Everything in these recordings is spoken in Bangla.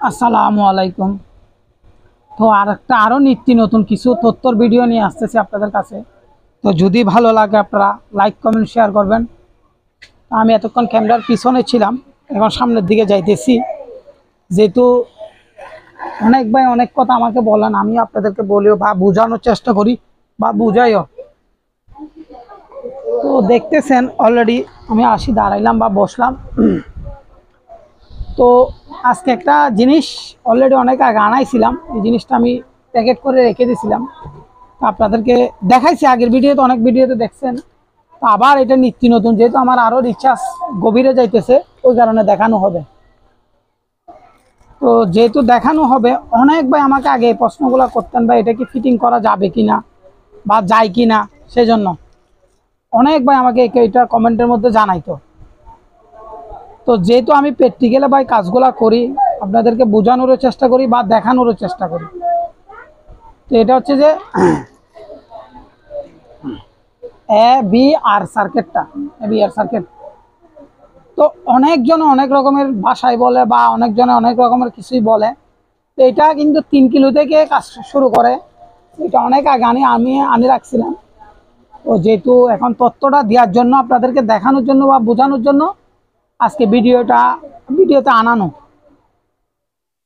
আসসালামু আলাইকুম। তো আরো নিত্য নতুন কিছু তথ্যর ভিডিও নিয়ে আসতেছি আপনাদের কাছে। তো যদি ভালো লাগে আপনারা লাইক কমেন্ট শেয়ার করবেন। আমি এতক্ষণ ক্যামেরার পিছনে ছিলাম, এখন সামনের দিকে যাইতেছি। যেহেতু অনেক ভাই অনেক কথা আমাকে বলেন, আমি আপনাদেরকে বলিও বা বোঝানোর চেষ্টা করি বা বুঝাইও। তো দেখতেছেন অলরেডি আমি আসি দাঁড়াইলাম বা বসলাম। তো আজকে একটা জিনিস অলরেডি অনেক আগে আনাইছিলাম, এই জিনিসটা আমি প্যাকেট করে রেখে দিয়েছিলাম। আপনাদেরকে দেখাইছি আগের ভিডিওতে, অনেক ভিডিওতে দেখছেন। তো আবার এটা নিত্য নতুন, যেহেতু আমার আরও রিচার্জ গভীরে যাইতেছে, ওই কারণে দেখানো হবে। তো যেহেতু দেখানো হবে, অনেক ভাই আমাকে আগে এই প্রশ্নগুলো করতেন, ভাই এটা কি ফিটিং করা যাবে কিনা বা যায় কিনা, সেজন্য অনেক ভাই আমাকে এটা কমেন্টের মধ্যে জানাইতো। তো যেহেতু আমি প্র্যাকটিক্যালে ভাই কাজগুলা করি, আপনাদেরকে বোঝানোরও চেষ্টা করি বা দেখানোরও চেষ্টা করি। তো এটা হচ্ছে যে ABR সার্কিটটা, ABR সার্কিট। তো অনেকজনে অনেক রকমের ভাষায় বলে বা অনেকজনে অনেক রকমের কিছুই বলে। তো এটা কিন্তু 3 কিলো থেকে কাজ শুরু করে। এটা অনেক আগে আমি আনি রাখছিলাম। তো যেহেতু এখন তথ্যটা দেওয়ার জন্য, আপনাদেরকে দেখানোর জন্য বা বোঝানোর জন্য আজকে ভিডিওতে আনানো।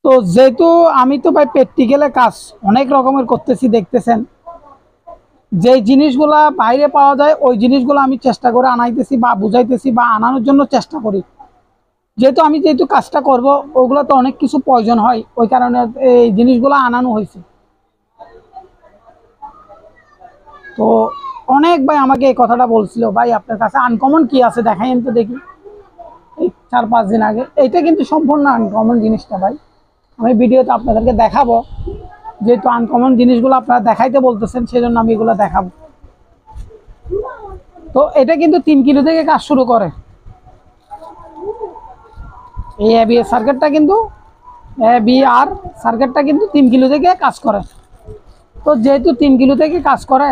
তো যেহেতু আমি তো ভাই প্র্যাকটিক্যালে কাজ অনেক রকমের করতেছি, দেখতেছেন যেই জিনিসগুলা বাইরে পাওয়া যায় ওই জিনিসগুলো আমি চেষ্টা করে আনাইতেছি বা বুঝাইতেছি বা আনানোর জন্য চেষ্টা করি। যেহেতু কাজটা করব, ওগুলো তো অনেক কিছু প্রয়োজন হয়, ওই কারণে এই জিনিসগুলো আনানো হয়েছে। তো অনেক ভাই আমাকে এই কথাটা বলছিল, ভাই আপনার কাছে আনকমন কি আছে দেখাইন তো দেখি। এই 4-5 দিন আগে, এইটা কিন্তু সম্পূর্ণ আনকমন জিনিসটা ভাই আমি ভিডিওতে আপনাদেরকে দেখাবো। যেহেতু আনকমন জিনিসগুলো আপনারা দেখাইতে বলতেছেন, সেজন্য আমি এগুলো দেখাবো। তো এটা কিন্তু 3 কিলো থেকে কাজ শুরু করে। এই ABR সার্কিটটা কিন্তু 3 কিলো থেকে কাজ করে। তো যেহেতু 3 কিলো থেকে কাজ করে,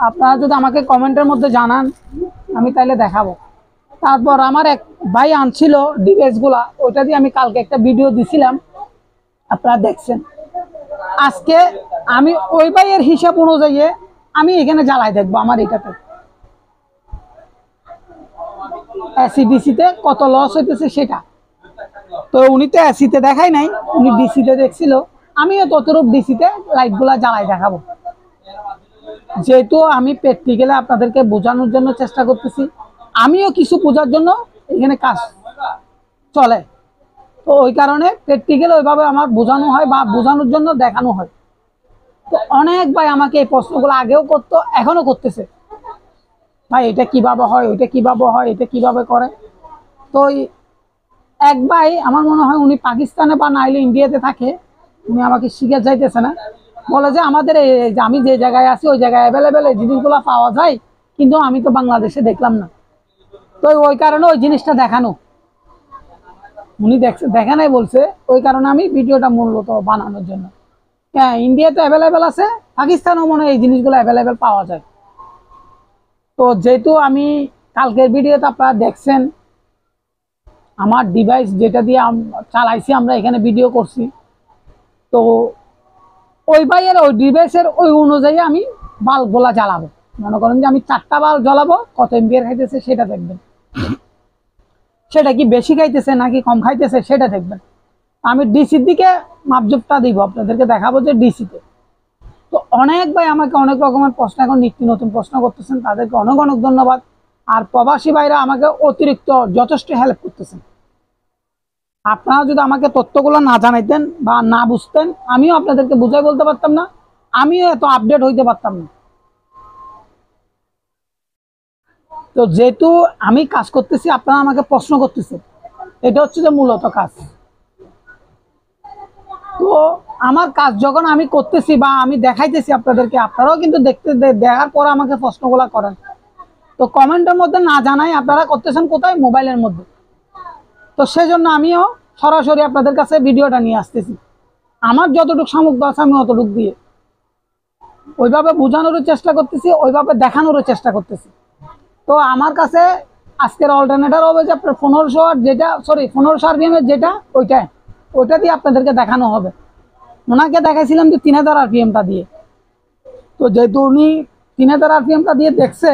আপনারা যদি আমাকে কমেন্টের মধ্যে জানান, আমি তাইলে দেখাবো। তারপর আমার এক ভাই আনছিল ডিভাইসগুলা, ওইটা দিয়ে আমি কালকে একটা ভিডিও দিছিলাম, আপনারা দেখছেন। আজকে আমি ওই ভাইয়ের হিসাব অনুযায়ী আমি এখানে জ্বালাই দেখবো আমার এটাতে এসিডিসিতে কত লস হইতেছে সেটা। তো উনি তো এসিতে দেখাই নাই, উনি ডিসিতে দেখছিল। আমিও ততরূপ ডিসিতে লাইটগুলা জ্বালাই দেখাবো। যেহেতু আমি প্র্যাকটিক্যালে আপনাদেরকে বোঝানোর জন্য চেষ্টা করতেছি, আমিও কিছু বোঝার জন্য এখানে কাজ চলে। তো ওই কারণে প্র্যাকটিক্যাল ওইভাবে আমার বোঝানো হয় বা বোঝানোর জন্য দেখানো হয়। তো অনেক ভাই আমাকে এই প্রশ্নগুলো আগেও করতো, এখনো করতেছে, ভাই এটা কিভাবে হয়, ওইটা কিভাবে হয়, এটা কিভাবে করে। তো এক ভাই আমার মনে হয় উনি পাকিস্তানে বা নাইলে ইন্ডিয়াতে থাকে, উনি আমাকে শিখে যাইতেছে না, বলে যে আমাদের যে আমি যে জায়গায় আছি ওই জায়গায় অ্যাভেলেবেল এই জিনিসগুলো পাওয়া যায়, কিন্তু আমি তো বাংলাদেশে দেখলাম না। তো ওই কারণে ওই জিনিসটা দেখানো, উনি দেখে নাই বলছে, ওই কারণে আমি ভিডিওটা মূলত বানানোর জন্য। হ্যাঁ, ইন্ডিয়াতে অ্যাভেলেবেল আছে, পাকিস্তানেও মনে হয় এই জিনিসগুলো অ্যাভেলেবেল পাওয়া যায়। তো যেহেতু আমি কালকের ভিডিওতে আপনারা দেখছেন, আমার ডিভাইস যেটা দিয়ে চালাইছি, আমরা এখানে ভিডিও করছি। তো ওই ভাইয়ের ওই ডিভাইসের ওই অনুযায়ী আমি বাল্বগুলা জ্বালাবো। মনে করেন যে আমি 4টা বাল্ব জ্বালাবো, কত এম্পিয়ার খাইতেছে সেটা দেখবেন, সেটা কি বেশি খাইতেছে নাকি কম খাইতেছে সেটা দেখবেন। আমি ডিসির দিকে মাপজোপটা দিব, আপনাদেরকে দেখাবো যে ডিসিতে। তো অনেক ভাই আমাকে অনেক রকমের প্রশ্ন, এখন নিত্য নতুন প্রশ্ন করতেছেন, তাদেরকে অনেক অনেক ধন্যবাদ। আর প্রবাসী ভাইরা আমাকে অতিরিক্ত যথেষ্ট হেল্প করতেছেন। আপনারা যদি আমাকে তথ্যগুলো না জানাইতেন বা না বুঝতেন, আমিও আপনাদেরকে বুঝাই বলতে পারতাম না, আমিও এত আপডেট হইতে পারতাম না। তো যেহেতু আমি কাজ করতেছি, আপনারা আমাকে প্রশ্ন করতেছেন, এটা হচ্ছে যে মূলত কাজ। তো আমার কাজ যখন আমি করতেছি বা আমি দেখাইতেছি আপনাদেরকে, আপনারাও কিন্তু দেখার পর আমাকে প্রশ্নগুলো করেন। তো কমেন্টের মধ্যে না জানাই আপনারা করতেছেন কোথায়, মোবাইলের মধ্যে। তো সেজন্য আমিও সরাসরি আপনাদের কাছে ভিডিওটা নিয়ে আসতেছি, আমার যতটুকু সামর্থ্য আছে আমি অতটুকু দিয়ে ওইভাবে বোঝানোরও চেষ্টা করতেছি, ওইভাবে দেখানোরও চেষ্টা করতেছি। তো আমার কাছে আজকের অল্টারনেটর হবে যে আপনার 1500 যেটা, 1500 RPM যেটা, ওইটা ওইটা দিয়ে আপনাদেরকে দেখানো হবে। ওনাকে দেখাইছিলাম যে 3000 আরপিএমটা দিয়ে। তো যেহেতু উনি 3000 আরপিএমটা দিয়ে দেখছে,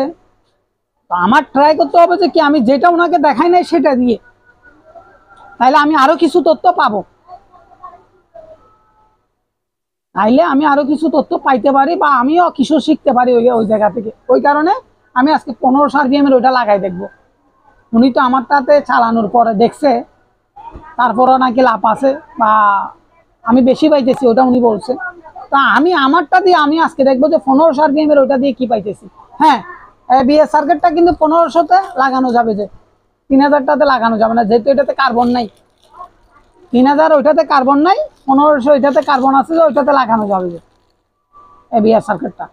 তো আমার ট্রাই করতে হবে যে কি আমি যেটা ওনাকে দেখাই নাই সেটা দিয়ে, তাইলে আমি আরো কিছু তথ্য পাবো, তাইলে আমি আরো কিছু তথ্য পাইতে পারি বা আমিও কিছু শিখতে পারি ওই ওই জায়গা থেকে। ওই কারণে আমি আজকে 1500 আরপিএম এর ওইটা লাগাই দেখবো। উনি তো আমারটাতে চালানোর পরে দেখছে, তারপরও নাকি লাভ আছে বা আমি বেশি পাইতেছি ওটা উনি বলছে। তা আমি আমারটা দিয়ে আমি আজকে দেখবো যে 1500 আরপিএম এর ওইটা দিয়ে কি পাইতেছি। হ্যাঁ, এবিএস সার্কিটটা কিন্তু 1500তে লাগানো যাবে, যে 3000টাতে লাগানো যাবে না, যেহেতু এটাতে কার্বন নাই। 3000 ওইটাতে কার্বন নাই, 1500 ওইটাতে কার্বন আছে, যে ওইটাতে লাগানো যাবে যে এবিএস সার্কিটটা।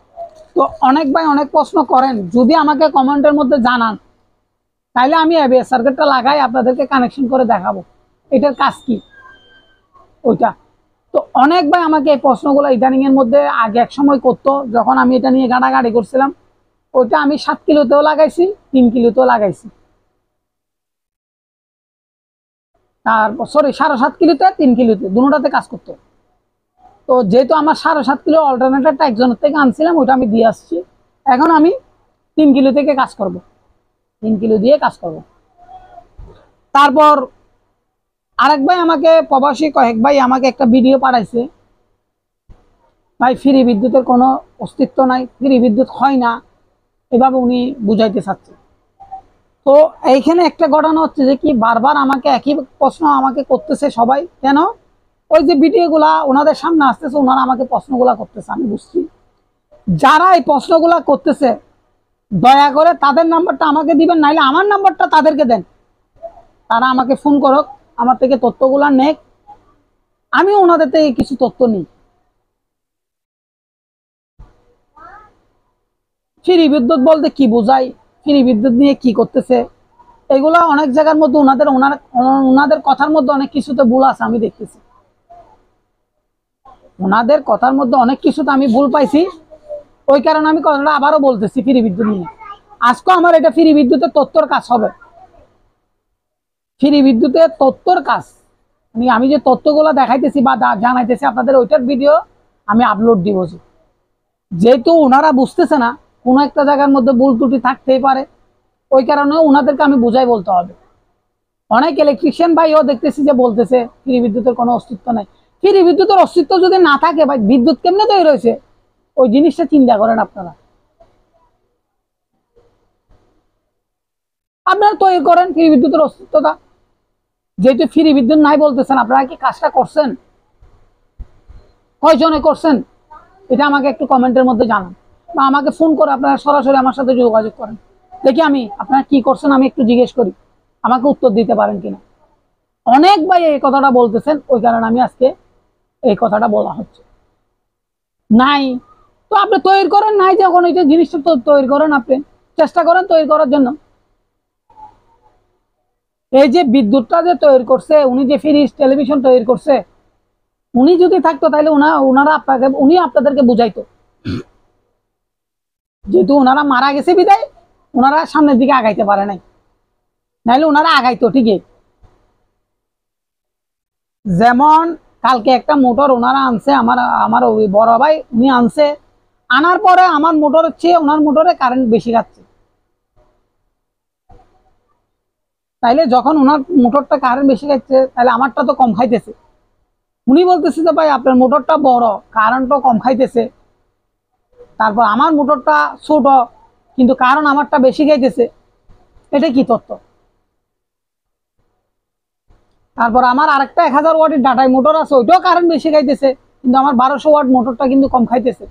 তো অনেক ভাই অনেক প্রশ্ন করেন, যদি আমাকে কমেন্টের মধ্যে জানান তাইলে আমি এবিএস সার্কিটটা লাগাই আপনাদেরকে কানেকশন করে দেখাবো এটার কাজ কি ওইটা। তো অনেক ভাই আমাকে এই প্রশ্নগুলো ইদানিং এর মধ্যে আগে এক সময় করতো, যখন আমি এটা নিয়ে গাড়াগাড়ি করছিলাম। ওইটা আমি 7 কিলোতেও লাগাইছি, 3 কিলোতেও লাগাইছি, তারপর সরি 7.5 কিলোতে 3 কিলোতে দুটোতে কাজ করতো। তো যেহেতু আমার 7.5 কিলো অল্টারনেটরটা একজনের থেকে আনছিলাম, ওইটা আমি দিয়ে আসছি। এখন আমি 3 কিলো থেকে কাজ করব, 3 কিলো দিয়ে কাজ করব। তারপর আরেক ভাই আমাকে, প্রবাসী কয়েক ভাই আমাকে একটা ভিডিও পাঠাইছে, ভাই ফ্রি বিদ্যুতের কোনো অস্তিত্ব নাই, ফ্রি বিদ্যুৎ হয় না, এভাবে উনি বুঝাইতে চাচ্ছে। তো এইখানে একটা ঘটনা হচ্ছে যে কি, বারবার আমাকে একই প্রশ্ন আমাকে করতেছে সবাই, কেন? ওই যে ভিডিওগুলা ওনাদের সামনে আসতেছে, ওনারা আমাকে প্রশ্নগুলা করতেছে, আমি বুঝছি। যারা এই প্রশ্নগুলা করতেছে দয়া করে তাদের নাম্বারটা আমাকে দিবেন, নাইলে আমার নাম্বারটা তাদেরকে দেন, তারা আমাকে ফোন করুক, আমার থেকে তথ্যগুলা নেক, আমি ওনাদের থেকে কিছু তথ্য নিই। ফ্রি বিদ্যুৎ বলতে কি বোঝায়, ফ্রি বিদ্যুৎ নিয়ে কি করতেছে, এগুলা অনেক জায়গার মধ্যে ওনাদের কথার মধ্যে অনেক কিছুতে ভুল আছে আমি দেখতেছি। ওনাদের কথার মধ্যে অনেক কিছুতে আমি ভুল পাইছি, ওই কারণে আমি কথাটা আবারও বলতেছি ফ্রি বিদ্যুৎ নিয়ে। আজকে আমার এটা ফ্রি বিদ্যুতের তথ্যর কাজ হবে, ফ্রি বিদ্যুতের তথ্যর কাজ। আমি যে তথ্যগুলো দেখাইতেছি বা জানাইতেছি আপনাদের, ওইটার ভিডিও আমি আপলোড দিব। যেহেতু ওনারা বুঝতেছে না, কোনো একটা জায়গার মধ্যে ভুল ত্রুটি থাকতেই পারে, ওই কারণে ওনাদেরকে আমি বুঝাই বলতে হবে। অনেক ইলেকট্রিশিয়ান ভাইও দেখতেছি যে বলতেছে ফ্রি বিদ্যুতের কোনো অস্তিত্ব নাই। ফ্রি বিদ্যুতের অস্তিত্ব যদি না থাকে ভাই, বিদ্যুৎ কেমনে তৈরি হয়েছে ওই জিনিসটা চিন্তা করেন আপনারা। আপনারা তৈরি করেন ফ্রি বিদ্যুতের অস্তিত্বটা। যেহেতু ফ্রি বিদ্যুৎ নাই বলতেছেন, আপনারা কি কাজটা করছেন? কয়জনে করছেন? এটা আমাকে একটু কমেন্টের মধ্যে জানান, বা আমাকে ফোন করে আপনারা সরাসরি আমার সাথে যোগাযোগ করেন, দেখি আমি আপনারা কি করছেন আমি একটু জিজ্ঞেস করি, আমাকে উত্তর দিতে পারেন কিনা। অনেক ভাই এই কথাটা বলতেছেন, ওই কারণে আমি আজকে এই কথাটা বলা হচ্ছে। নাই তো আপনি তৈরি করেন, নাই যখন ওইটা জিনিসটা তৈরি করেন, আপনি চেষ্টা করেন তৈরি করার জন্য। এই যে বিদ্যুৎটা যে তৈরি করছে, উনি যে ফ্রিজ টেলিভিশন তৈরি করছে, উনি যদি থাকতো তাহলে উনি আপনাদেরকে বুঝাইতো। যেহেতু ওনারা মারা গেছে বিদায় ওনারা সামনের দিকে আগাইতে পারে নাই, নাইলে ওনারা আগাইতো ঠিকই। যেমন কালকে একটা মোটর ওনারা আনছে, আমার ওই বড় ভাই উনি আনছে, আনার পরে আমার মোটরের চেয়ে ওনার মোটরে কারেন্ট বেশি খাচ্ছে। তাইলে যখন ওনার মোটরটা কারেন্ট বেশি খাচ্ছে, তাহলে আমারটা তো কম খাইতেছে। উনি বলতেছে যে ভাই আপনার মোটরটা বড়, কারেন্টও কম খাইতেছে, তারপর আমার মোটরটা ছোট কিন্তু কারণ আমারটা বেশি খাইতেছে, এটা কি তথ্য? তারপর আমার আরেকটা 1000 ওয়াটের ডাটাই মোটর আছে, ওইটাও কারেন্ট বেশি খাইতেছে, কিন্তু আমার 1200 ওয়াট মোটরটা কিন্তু কম খাইতেছে,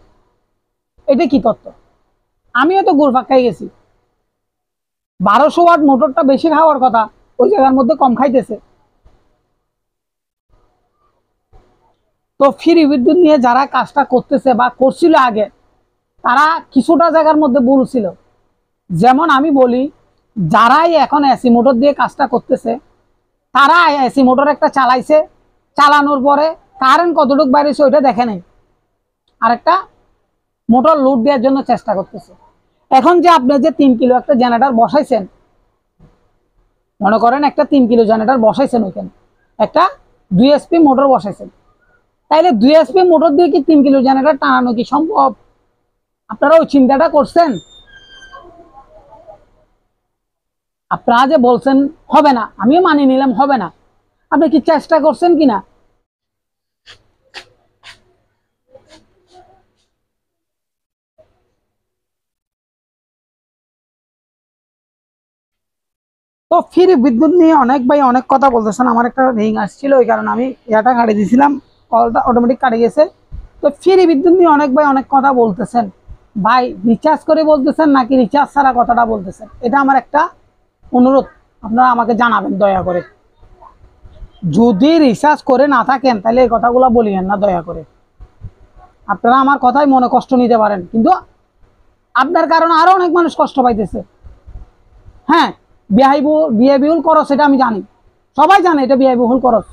এটা কি তথ্য? আমিও তো ঘুরপাক খাই গেছি, 1200 ওয়াট মোটরটা বেশি খাওয়ার কথা, ওই জায়গার মধ্যে কম খাইতেছে। তো ফ্রি বিদ্যুৎ নিয়ে যারা কাজটা করতেছে বা করছিল আগে, তারা কিছুটা জায়গার মধ্যে ভুল ছিল। যেমন আমি বলি, যারাই এখন এসি মোটর দিয়ে কাজটা করতেছে, তারা এসি মোটর একটা চালাইছে, চালানোর পরে কারেন্ট কতটুকু বাইরেছে ওইটা দেখে নেই, আরেকটা মোটর লোড দেওয়ার জন্য চেষ্টা করতেছে। এখন যে আপনি যে 3 কিলো একটা জেনারেটর বসাইছেন, মনে করেন একটা 3 কিলো জেনারেটর বসাইছেন, ওইখানে একটা 2 HP মোটর বসাইছেন, তাইলে 2 HP মোটর দিয়ে কি 3 কিলো জেনারেটর টানানো কি সম্ভব? আপনারা ওই চিন্তাটা করছেন? আপনারা যে বলছেন হবে না, আমিও মানিয়ে নিলাম হবে না, আপনি কি চেষ্টা করছেন কিনা? তো ফ্রি বিদ্যুৎ নিয়ে অনেক ভাই অনেক কথা বলতেছেন, আমার একটা রিং আসছিল ওই কারণে আমি এটা কাটিয়ে দিয়েছিলাম, কলটা অটোমেটিক কাটে গেছে। তো ফ্রি বিদ্যুৎ নিয়ে অনেক ভাই অনেক কথা বলতেছেন, ভাই রিচার্জ করে বলতেছেন নাকি রিচার্জ ছাড়া কথাটা বলতেছেন, এটা আমার একটা অনুরোধ, আপনারা আমাকে জানাবেন দয়া করে। যদি রিচার্জ করে না থাকেন তাহলে এই কথাগুলো বলিয়েন না দয়া করে। আপনারা আমার কথাই মনে কষ্ট নিতে পারেন, কিন্তু আপনার কারণে আরো অনেক মানুষ কষ্ট পাইতেছে। হ্যাঁ, ব্যয়বহুল খরচ, এটা আমি জানি, সবাই জানে এটা ব্যয়বহুল খরচ।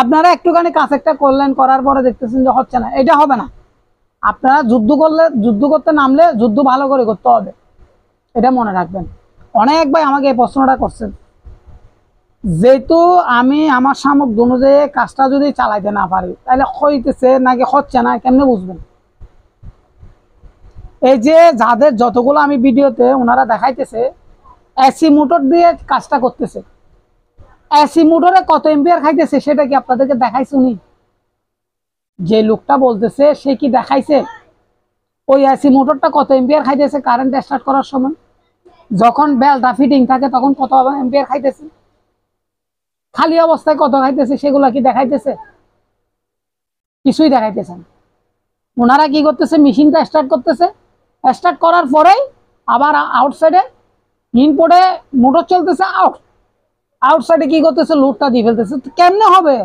আপনারা একটুখানি কাজ একটা করলেন, করার পরে দেখতেছেন যে হচ্ছে না, এটা হবে না। আপনারা যুদ্ধ করতে নামলে যুদ্ধ ভালো করে করতে হবে, এটা মনে রাখবেন। অনেক ভাই আমাকে এই প্রশ্নটা করছেন, যেহেতু আমি আমার সামর্থ্য অনুযায়ী কাজটা যদি চালাইতে না পারি তাহলে হইতেছে নাকি হচ্ছে না কেমনে বুঝবেন? এই যে যাদের যতগুলো আমি ভিডিওতে ওনারা দেখাইতেছে এসি মোটর দিয়ে কাজটা করতেছে, এসি মোটরে কত এম্পিয়ার খাইতেছে সেটা কি আপনাদেরকে দেখাইছে উনি? যে লোকটা বলতেছে সে কি দেখাইছে ওই এসি মোটরটা কত এম্পিয়ার খাইতেছে কারেন্ট স্টার্ট করার সময়? যখন বেলটা ফিটিং থাকে তখন কত এম্পিয়ার খাইতেছে, খালি অবস্থায় কত খাইতেছে সেগুলা কি দেখাইতেছে? কিছুই দেখাইতেছে না। ওনারা কি করতেছে, মেশিনটা স্টার্ট করতেছে, স্টার্ট করার পরেই আবার আউটসাইডে ইনপুটে মোটর চলতেছে, আউটসাইডে কি করতেছে, লোডটা দিয়ে ফেলতেছে। কেমনে হবে?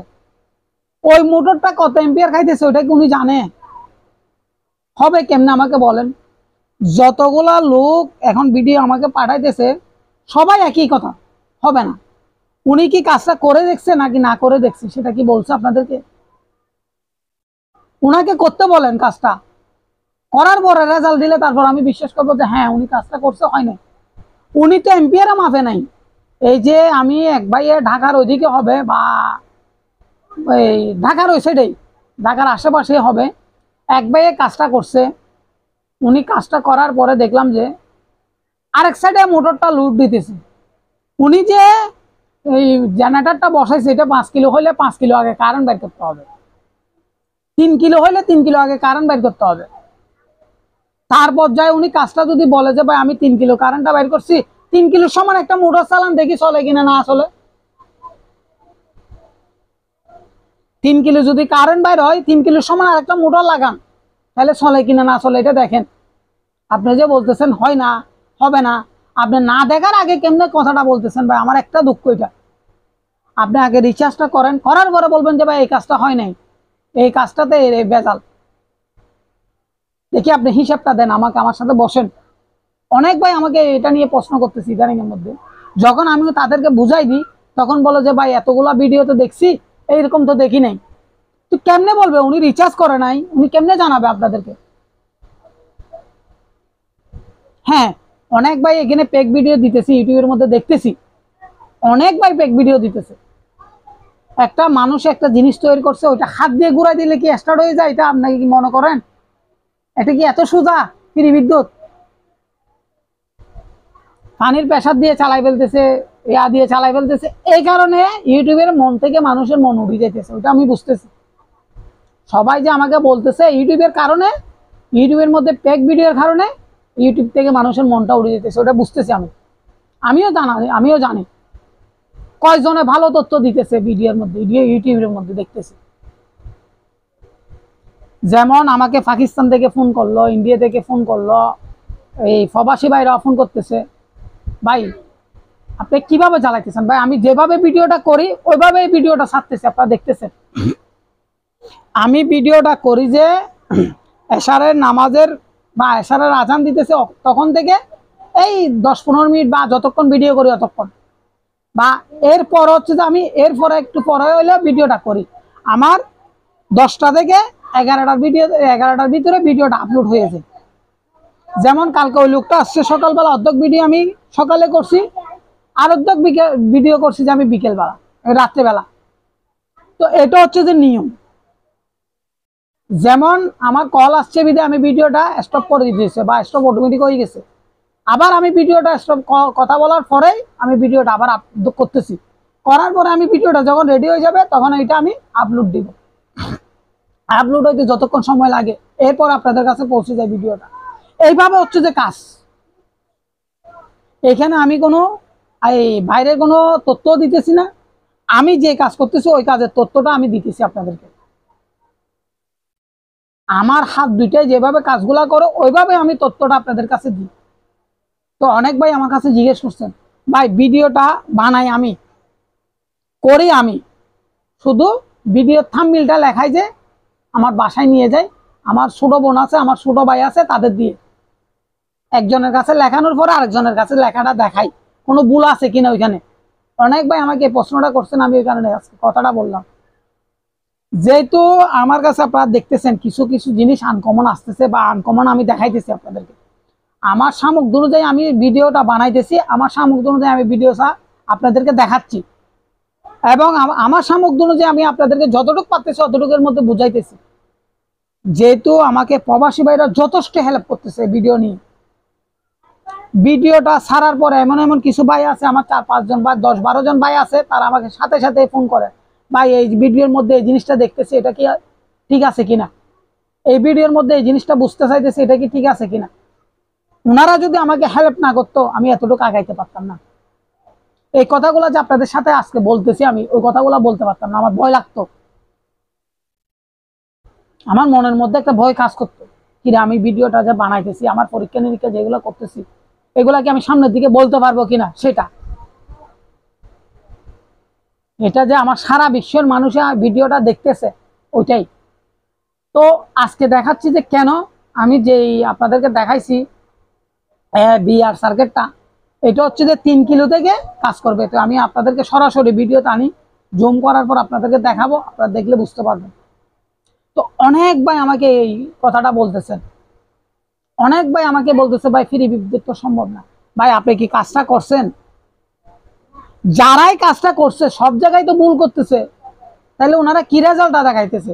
ওই মোটরটা কত এম্পিয়ার খাইতেছে ওটা কি উনি জানে? হবে কেমনে আমাকে বলেন? যতগুলা লোক এখন ভিডিও আমাকে পাঠাইতেছে সবাই একই কথা, হবে না। উনি কি কাজটা করে দেখছে নাকি না করে দেখছে সেটা কি বলছে আপনাদেরকে? উনাকে করতে বলেন কাজটা, করার পরে রেজাল্ট দিলে তারপর আমি বিশ্বাস করবো যে হ্যাঁ উনি কাজটা করছে, হয় না। উনি তো এম্পিয়ারে মাপে নাই। এই যে আমি এক ভাইয়ে ঢাকার ওইদিকে হবে বা এই ঢাকার ওই সাইডেই, ঢাকার আশেপাশে হবে, এক ভাইয়ে কাজটা করছে। উনি কাজটা করার পরে দেখলাম যে আরেক সাইডে মোটরটা লুট দিতেছে। উনি যে এই জেনারেটরটা বসাইছে এটা 5 কিলো হলে 5 কিলো আগে কারেন্ট বের করতে হবে, 3 কিলো হলে 3 কিলো আগে কারেন্ট বের করতে হবে। তার পর্যায়ে উনি কাজটা যদি বলে যে ভাই আমি 3 কিলো কারেন্টটা বের করছি, 3 কিলোর সমান একটা মোটর চালান দেখি চলে কিনা না চলে। 3 কিলো যদি কারেন্ট বাইর হয় 3 কিলোর সমান আর একটা মোটর লাগান, তাহলে চলে কিনা না চলে এটা দেখেন। আপনি যে বলতেছেন হয় না, হবে না, আপনি না দেখার আগে কেমনে কথাটা বলতেছেন ভাই? আমার একটা দুঃখ এটা। আপনি আগে রিচার্জটা করেন, করার পরে বলবেন যে ভাই এই কাজটা হয় নাই, এই কাজটাতে বেজাল। দেখি আপনি হিসাবটা দেন আমাকে, আমার সাথে বসেন। অনেক ভাই আমাকে এটা নিয়ে প্রশ্ন করতেছি ইদানিং এর মধ্যে, যখন আমি তাদেরকে বুঝাই দিই তখন বলে যে ভাই এতগুলা ভিডিও তো দেখছি, এইরকম তো দেখি নাই। তো কেমনে বলবে? উনি রিচার্জ করে নাই, উনি কেমনে জানাবে আপনাদেরকে? হ্যাঁ, অনেক ভাই এখানে পেক ভিডিও দিতেছি, ইউটিউবের মধ্যে দেখতেছি অনেক ভাই পেক ভিডিও দিতেছে। একটা মানুষ একটা জিনিস তৈরি করছে, ওইটা হাত দিয়ে ঘুরাই দিলে কি স্টার্ট হয়ে যায়? এটা আপনাকে কি মনে করেন এটা কি এত সোজা? ফ্রি বিদ্যুৎ পানির প্রেসার দিয়ে চালাই ফেলতেছে, ইয়া দিয়ে চালাই ফেলতেছে, এই কারণে ইউটিউবের মন থেকে মানুষের মন উঠে যেতেছে, ওটা আমি বুঝতেছি। সবাই যে আমাকে বলতেছে ইউটিউবের কারণে, ইউটিউবের মধ্যে পেক ভিডিওর কারণে ইউটিউব থেকে মানুষের মনটা উড়ে যেতেছে, ওটা বুঝতেছি আমি। আমিও জানি কয়জনে ভালো তথ্য দিতেছে ভিডিওর মধ্যে, ইউটিউবের মধ্যে দেখতেছি। যেমন আমাকে পাকিস্তান থেকে ফোন করলো, ইন্ডিয়া থেকে ফোন করলো, এই প্রবাসী ভাইরা ফোন করতেছে, ভাই আপনি কিভাবে চালাইতেছেন? ভাই আমি যেভাবে ভিডিওটা করি ওইভাবে ভিডিওটা ছাড়তেছি, আপনারা দেখতেছেন। আমি ভিডিওটা করি যে এশারের নামাজের বা এশারের আজান দিতেছে তখন থেকে এই 10-15 মিনিট বা যতক্ষণ ভিডিও করি ততক্ষণ, বা এরপর হচ্ছে যে আমি এরপরে একটু পরে হইলে ভিডিওটা করি। আমার 10টা থেকে 11টার ভিতরে ভিডিওটা আপলোড হয়েছে। যেমন কালকে ওই লোকটা আসছে সকালবেলা, অর্ধেক ভিডিও আমি সকালে করছি, আর অর্ধেক ভিডিও করছি যে আমি বিকেলবেলা, রাত্রেবেলা। তো এটা হচ্ছে যে নিয়ম। যেমন আমার কল আসছে বিধে আমি ভিডিওটা স্টপ করে দিতেছি বা স্টপ অটোমেটিক হয়ে গেছে, আবার আমি ভিডিওটা স্টপ কথা বলার পরেই আমি ভিডিওটা আবার আপলোড করতেছি, করার পরে আমি ভিডিওটা যখন রেডি হয়ে যাবে তখন এটা আমি আপলোড দিব। আপলোড হইতে যতক্ষণ সময় লাগে এরপর আপনাদের কাছে পৌঁছে যায় ভিডিওটা। এইভাবে হচ্ছে যে কাজ। এখানে আমি কোনো এই বাইরের কোনো তথ্য দিতেছি না, আমি যে কাজ করতেছি ওই কাজের তথ্যটা আমি দিতেছি আপনাদেরকে। আমার হাত দুইটাই যেভাবে কাজগুলা করো ওইভাবে আমি তথ্যটা আপনাদের কাছে দিই। তো অনেক ভাই আমার কাছে জিজ্ঞেস করছেন, ভাই ভিডিওটা বানাই আমি, করি আমি, শুধু ভিডিওর থাম্বনেইলটা লেখাই যে আমার বাসায় নিয়ে যাই, আমার ছোট বোন আছে, আমার ছোট ভাই আছে, তাদের দিয়ে একজনের কাছে লেখানোর পরে আরেকজনের কাছে লেখাটা দেখাই, কোনো ভুল আছে কিনা ওইখানে। অনেক ভাই আমাকে এই প্রশ্নটা করছেন, আমি ওই কারণে আজকে কথাটা বললাম। যেহেতু আমার কাছে আপনারা দেখতেছেন কিছু কিছু জিনিস আনকমন আসতেছে বা আনকমন আমি দেখাইতেছি আপনাদেরকে, আমার সামগ্রী অনুযায়ী আমি ভিডিওটা বানাইতেছি, আমার সামগ্রী অনুযায়ী আমি ভিডিওটা আপনাদেরকে দেখাচ্ছি, এবং আমার সামগ্রী অনুযায়ী আমি আপনাদেরকে যতটুকু পারতেছি অতটুকুর মধ্যে বুঝাইতেছি। যেহেতু আমাকে প্রবাসী ভাইরা যথেষ্ট হেল্প করতেছে ভিডিও নিয়ে, ভিডিওটা ছাড়ার পরে এমন এমন কিছু ভাই আছে, আমার 4-5 জন বা 10-12 জন ভাই আছে, তারা আমাকে সাথে সাথে ফোন করে, ভাই এই ভিডিওর মধ্যে এই জিনিসটা দেখতেছি এটা কি ঠিক আছে কিনা, এই ভিডিওর মধ্যে এই জিনিসটা বুঝতে চাইতেছি এটা কি ঠিক আছে কিনা। ওনারা যদি আমাকে হেল্প না করতো আমি এতটুকু আগাইতে পারতাম না। এই কথাগুলো যে আপনাদের সাথে আজকে বলতেছি আমি, ওই কথাগুলো বলতে পারতাম না, আমার ভয় লাগতো, আমার মনের মধ্যে একটা ভয় কাজ করতো, কিরে আমি ভিডিওটা যে বানাইতেছি, আমার পরীক্ষা নিরীক্ষা যেগুলো করতেছি এগুলা কি আমি সামনের দিকে বলতে পারবো কিনা, সেটা এটা যে আমার সারা বিশ্বের মানুষ ভিডিওটা দেখতেছে ওইটাই। তো আজকে দেখাচ্ছি যে কেন আমি যেই আপনাদেরকে দেখাইছি বিআর সার্কিটটা, এটা হচ্ছে যে 3 কিলো থেকে কাজ করবে। তো আমি আপনাদেরকে সরাসরি ভিডিওতে আনি, জুম করার পর আপনাদেরকে দেখাবো, আপনারা দেখলে বুঝতে পারবেন। তো অনেক ভাই আমাকে এই কথাটা বলতেছেন, অনেক ভাই আমাকে বলতেছে ভাই ফ্রি বিদ্যুৎ তো সম্ভব না। ভাই আপনি কি কাজটা করছেন? যারাই কাজটা করছে সব জায়গায় তো ভুল করতেছে, তাহলে ওনারা কি রেজাল্টটা দেখাইতেছে?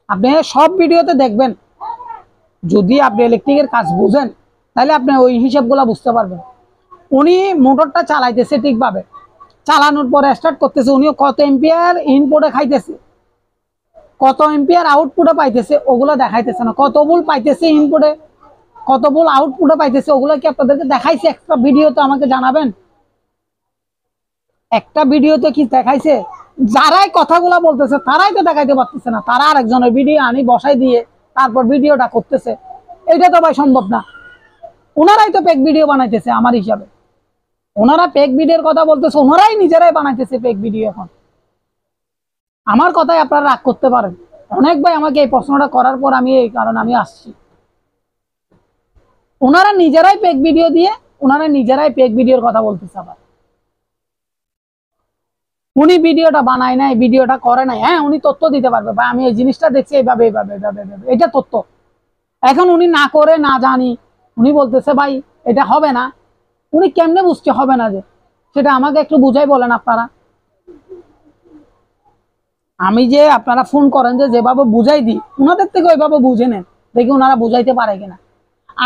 আপনি সব ভিডিওতে দেখবেন, যদি আপনি ইলেকট্রিকের কাজ বুঝেন তাহলে আপনি ওই হিসাবগুলো বুঝতে পারবেন। উনি মোটরটা চালাইতেছে ঠিকভাবে, চালানোর পরে স্টার্ট করতেছে, উনিও কত এম্পিয়ার ইনপুটে খাইতেছে, কত এম্পিয়ার আউটপুটে পাইতেছে ওগুলো দেখাইতেছে না, কত ভোল্ট পাইতেছে ইনপুটে, কত ভোল্ট আউটপুটে পাইতেছে ওগুলো কি আপনাদেরকে দেখাইছে একটা ভিডিওতে? আমাকে জানাবেন, একটা ভিডিওতে কি দেখাইছে? যারাই কথাগুলো বলতেছে তারাই তো দেখাইতে পারতেছে না, তারা আরেকজনের ভিডিও আনি বসাই দিয়ে তারপর ভিডিওটা করতেছে, এটা তো ভাই সম্ভব না। ওনারাই তো পেক ভিডিও বানাইতেছে আমার হিসাবে, ওনারা পেক ভিডিওর কথা বলতেছে, ওনারাই নিজেরাই বানাইতেছে পেক ভিডিও। এখন আমার কথাই আপনারা রাগ করতে পারেন, অনেক ভাই আমাকে এই প্রশ্নটা করার পর আমি এই কারণে আমি আসছি, ওনারা নিজেরাই পেক ভিডিও দিয়ে ওনারা নিজেরাই পেক ভিডিওর কথা বলতেছে। আবার উনি ভিডিওটা বানায় নাই, ভিডিওটা করে নাই, হ্যাঁ উনি তথ্য দিতে পারবে ভাই আমি এই জিনিসটা দেখছি এইভাবে এইভাবে এইভাবে এইভাবে, এটা তথ্য। এখন উনি না করে না জানি উনি বলতেছে ভাই এটা হবে না, উনি কেমনে বুঝতে হবে না যে, সেটা আমাকে একটু বুঝাই বলেন আপনারা। আমি যে আপনারা ফোন করেন যে যেভাবে বুঝাই দিই, ওনাদের থেকে ওইভাবে বুঝে নেন, দেখি ওনারা বুঝাইতে পারে কিনা।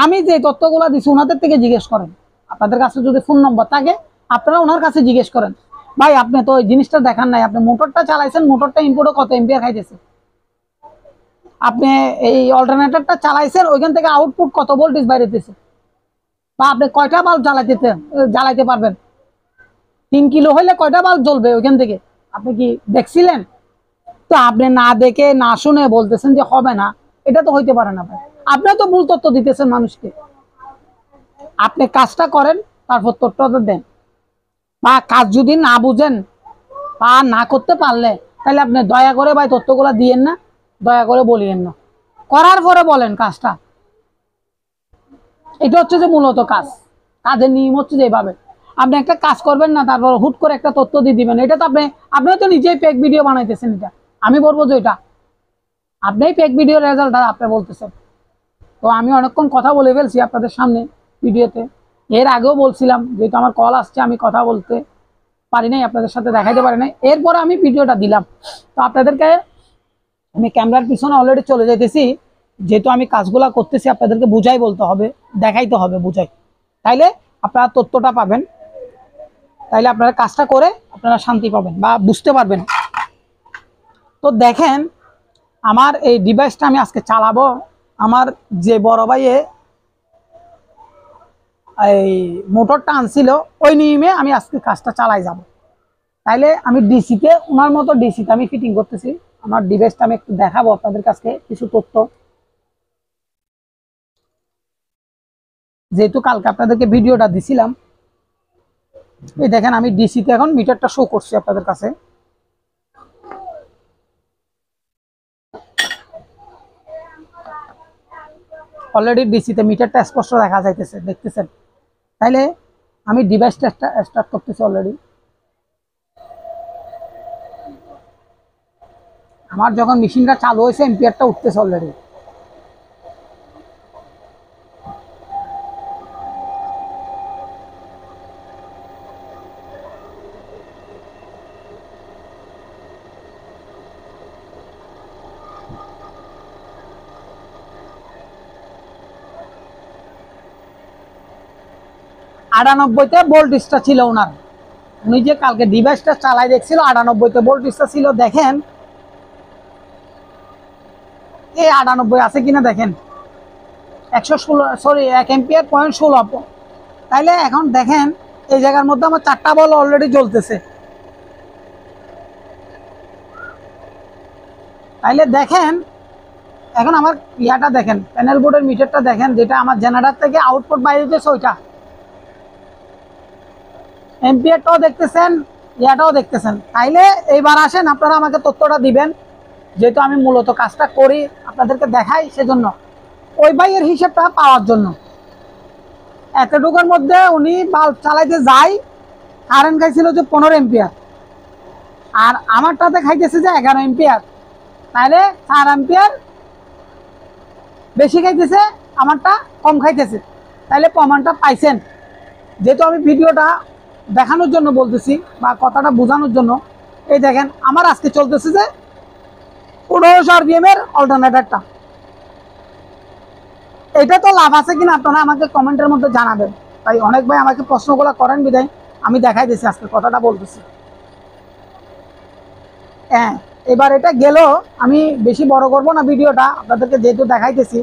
আমি যে তথ্যগুলো দিচ্ছি ওনাদের থেকে জিজ্ঞেস করেন, আপনাদের কাছে যদি ফোন নম্বর থাকে আপনারা ওনার কাছে জিজ্ঞেস করেন, ভাই আপনি তো ওই জিনিসটা দেখান নাই, আপনি মোটরটা চালাইছেন, মোটরটা ইনপুটে কত এম্পিয়ার খাইতেছে, আপনি এই অল্টারনেটরটা চালাইছেন ওইখান থেকে আউটপুট কত ভোল্টেজ বাইরেতেছে, বা আপনি কয়টা বাল্ব জ্বালাইতে পারবেন, 3 কিলো হইলে কয়টা বাল্ব জ্বলবে ওইখান থেকে, আপনি কি দেখছিলেন? তো আপনি না দেখে না শুনে বলতেছেন যে হবে না, এটা তো হইতে পারে না ভাই, আপনি তো ভুল তথ্য দিতেছেন মানুষকে। আপনি কাজটা করেন তারপর তথ্যটা দেন, বা কাজ যদি না বুঝেন বা না করতে পারলে তাহলে আপনি দয়া করে ভাই তথ্যগুলো দিয়েন না, দয়া করে বলিয়েন না, করার পরে বলেন কাজটা। এটা হচ্ছে যে মূলত কাজ, কাজের নিয়ম হচ্ছে যে এইভাবে আপনি একটা কাজ করবেন না তারপর হুট করে একটা তথ্য দিয়ে দিবেন, এটা তো আপনি তো নিজেই পেক ভিডিও বানাইতেছেন, এটা আমি বলবো যে এটা আপনি পেক ভিডিও রেজাল্ট আপনি বলতেছেন। তো আমি অনেকক্ষণ কথা বলে ফেলছি আপনাদের সামনে ভিডিওতে, এর আগেও বলছিলাম যেহেতু আমার কল আসছে আমি কথা বলতে পারি নাই, আপনাদের সাথে দেখাইতে পারি নাই। এরপর আমি ভিডিওটা দিলাম। তো আপনাদেরকে আমি ক্যামেরার পিছনে অলরেডি চলে যাইতেছি, যেহেতু আমি কাজগুলা করতেছি আপনাদেরকে বুঝাই বলতে হবে, দেখাইতে হবে, বুঝাই, তাইলে আপনারা তথ্যটা পাবেন, তাইলে আপনারা কাজটা করে আপনারা শান্তি পাবেন বা বুঝতে পারবেন। তো দেখেন আমার এই ডিভাইসটা আমি আজকে চালাবো। আমার যে বড় ভাইয়ে এই মোটরটা আনছিল ওই নিয়মে আমি আজকে কাজটা চালাই যাব। তাইলে আমি ডিসিতে ওনার মতো ডিসিতে আমি ফিটিং করতেছি। আমার ডিভাইসটা আমি একটু দেখাবো আপনাদের কাছে কিছু তথ্য, যেহেতু কালকে আপনাদেরকে ভিডিওটা দিছিলাম। এই দেখেন আমি ডিসিতে এখন মিটারটা শো করছি আপনাদের কাছে। অলরেডি ডিসিতে মিটারটা স্পষ্ট দেখা যাইতেছে, দেখতেছেন। তাইলে আমি ডিভাইসটা স্টার্ট করতেছি অলরেডি। আমার যখন মেশিনটা চালু হয়েছে এম্পিয়ারটা উঠতেছে অলরেডি। আটানব্বইতে ভোল্টেজটা ছিল ওনার, উনি যে কালকে ডিভাইসটা চালাই দেখছিল 98তে ভোল্টেজটা ছিল। দেখেন এই 98 আছে কিনা দেখেন, 116, সরি 1 এম্পিয়ার 0.16। তাইলে এখন দেখেন এই জায়গার মধ্যে আমার 4টা বল অলরেডি জ্বলতেছে। তাইলে দেখেন এখন আমার ইয়াটা দেখেন, প্যানেল বোর্ডের মিটারটা দেখেন, যেটা আমার জেনারেটর থেকে আউটপুট বাইরে হচ্ছে ওইটা। এম্পিয়ারটাও দেখতেছেন, ইয়াটাও দেখতেছেন। তাইলে এইবার আসেন আপনারা আমাকে তথ্যটা দিবেন, যেহেতু আমি মূলত কাজটা করি আপনাদেরকে দেখাই, সেজন্য ওই ভাইয়ের হিসেবটা পাওয়ার জন্য। এতটুকুর মধ্যে উনি বাল্ব চালাইতে যায়, কারেন্ট খাইছিল যে 15 এম্পিয়ার, আর আমারটাতে খাইতেছে যে 11 এম্পিয়ার। তাইলে 4 এম্পিয়ার বেশি খাইতেছে, আমারটা কম খাইতেছে। তাইলে প্রমাণটা পাইছেন। যেহেতু আমি ভিডিওটা দেখানোর জন্য বলতেছি বা কথাটা বোঝানোর জন্য, এই দেখেন আমার আজকে চলতেছে যে 1500 আরপিএম এর অল্টারনেটরটা। এটা তো লাভ আছে কিনা আপনারা আমাকে কমেন্টের মধ্যে জানাবেন। তাই অনেক ভাই আমাকে প্রশ্নগুলো করেন বিদায় আমি দেখাই দিচ্ছি আজকে কথাটা বলতেছি। হ্যাঁ, এবার এটা গেল, আমি বেশি বড় করব না ভিডিওটা, আপনাদেরকে যেহেতু দেখাইতেছি।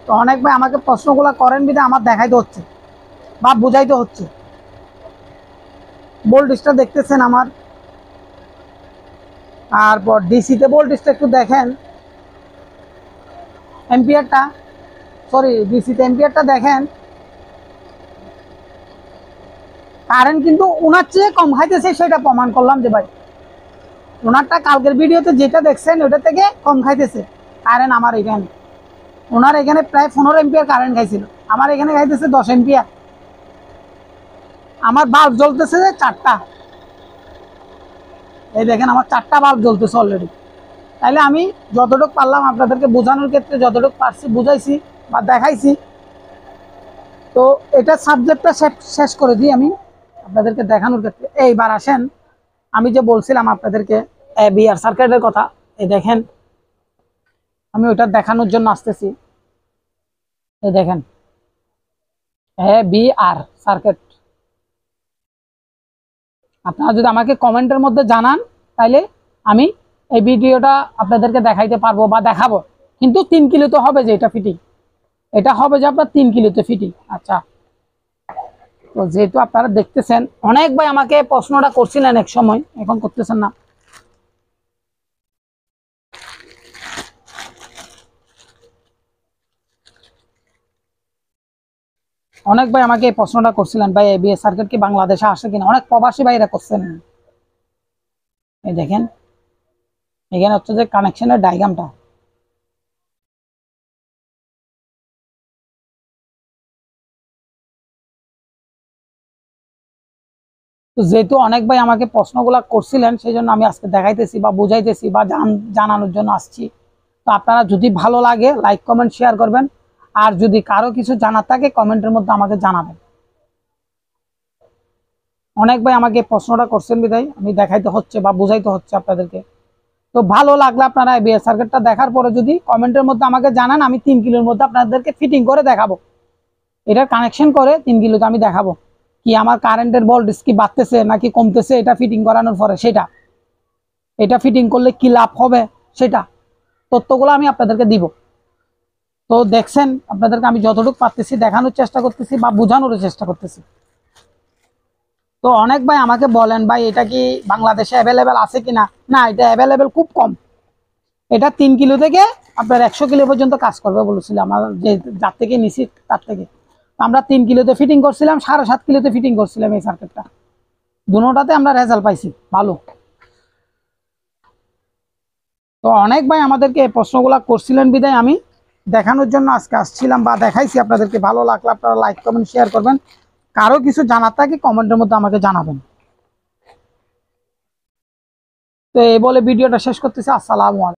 তো অনেক ভাই আমাকে প্রশ্নগুলো করেন বিদায় আমার দেখাইতে হচ্ছে বা বুঝাইতে হচ্ছে। ভোল্টেজটা দেখতেছেন আমার, তারপর ডিসিতে ভোল্টেজটা একটু দেখেন, এম্পিয়ারটা, সরি ডিসিতে এম্পিয়ারটা দেখেন। কারেন্ট কিন্তু ওনার চেয়ে কম খাইতেছে, সেটা প্রমাণ করলাম যে ভাই ওনারটা কালকের ভিডিওতে যেটা দেখছেন ওটা থেকে কম খাইতেছে কারেন্ট। আমার এখানে ওনার এখানে প্রায় 15 এম্পিয়ার কারেন্ট খাইছিল, আমার এখানে খাইতেছে 10 এম্পিয়ার। আমার বাল্ব জ্বলতেছে যে 4টা, এই দেখেন আমার 4টা বাল্ব জ্বলতেছে অলরেডি। তাইলে আমি যতটুকু পারলাম আপনাদেরকে বোঝানোর ক্ষেত্রে যতটুকু পারছি বুঝাইছি বা দেখাইছি। তো এটা সাবজেক্টটা শেষ করে দিই আমি আপনাদেরকে দেখানোর ক্ষেত্রে। এইবার আসেন আমি যে বলছিলাম আপনাদেরকে বিআর সার্কিটের কথা, এই দেখেন আমি ওইটা দেখানোর জন্য আসতেছি। এই দেখেন বিআর সার্কিট, আপনারা যদি আমাকে কমেন্টের মধ্যে জানান তাইলে আমি এই ভিডিওটা আপনাদেরকে দেখাইতে পারবো বা দেখাবো। কিন্তু 3 কিলো তো হবে যে এটা ফিটিং, এটা হবে যে আপনার 3 কিলোতে ফিটিং। আচ্ছা, তো যেহেতু আপনারা দেখতেছেন, অনেক ভাই আমাকে প্রশ্নটা করছিলেন এক সময়, এখন করতেছেন না। অনেক ভাই আমাকে এই প্রশ্নটা করছিলেন, ভাই এবিএস সার্কিট কি বাংলাদেশে আসে কিনা, অনেক প্রবাসী ভাইরা করছেন। এই দেখেন এখানে হচ্ছে যে কানেকশনের ডায়াগ্রামটা, তো যেহেতু অনেক ভাই আমাকে প্রশ্নগুলো করছিলেন সেই জন্য আমি আজকে দেখাইতেছি বা বুঝাইতেছি বা জানানোর জন্য আসছি। তো আপনারা যদি ভালো লাগে লাইক কমেন্ট শেয়ার করবেন, আর যদি কারো কিছু জানার থাকে কমেন্টের মধ্যে আমাকে জানাবেন। অনেক ভাই আমাকে প্রশ্নটা করছেন বিধায় আমি দেখাইতে হচ্ছে বা বুঝাইতে হচ্ছে আপনাদেরকে। তো ভালো লাগলে আপনারা এবিএস সার্কিটটা দেখার পরে যদি কমেন্টের মধ্যে আমাকে জানান, আমি 3 কিলোর মধ্যে আপনাদেরকে ফিটিং করে দেখাবো। এটার কানেকশন করে 3 কিলোতে আমি দেখাবো কি আমার কারেন্টের ভোল্টেজ কি বাড়তেছে নাকি কমতেছে, এটা ফিটিং করানোর পরে সেটা, এটা ফিটিং করলে কি লাভ হবে সেটা তথ্যগুলো আমি আপনাদেরকে দিব। তো দেখছেন আপনাদেরকে আমি যতটুকু পারতেছি দেখানোর চেষ্টা করতেছি বা বোঝানোর চেষ্টা করতেছি। তো অনেক ভাই আমাকে বলেন ভাই এটা কি বাংলাদেশে অ্যাভেলেবেল আছে কিনা। না, এটা অ্যাভেলেবেল খুব কম। এটা 3 কিলো থেকে আপনার 100 কিলো পর্যন্ত কাজ করবে বলেছিলাম আমার যে যার থেকে নিছি তার থেকে। আমরা 3 কিলোতে ফিটিং করছিলাম, 7.5 কিলোতে ফিটিং করছিলাম এই সার্কিটটা। দুটোটাতে আমরা রেজাল্ট পাইছি ভালো। তো অনেক ভাই আমাদেরকে এই প্রশ্নগুলো করছিলেন বিদায় আমি দেখানোর জন্য আজকে আসছিলাম বা দেখাইছি আপনাদেরকে। ভালো লাগলে আপনারা লাইক কমেন্ট শেয়ার করবেন। কারো কিছু জানার থাকে কমেন্টের মধ্যে আমাকে জানাবেন। তো এই বলে ভিডিওটা শেষ করতেছি। আসসালামু আলাইকুম।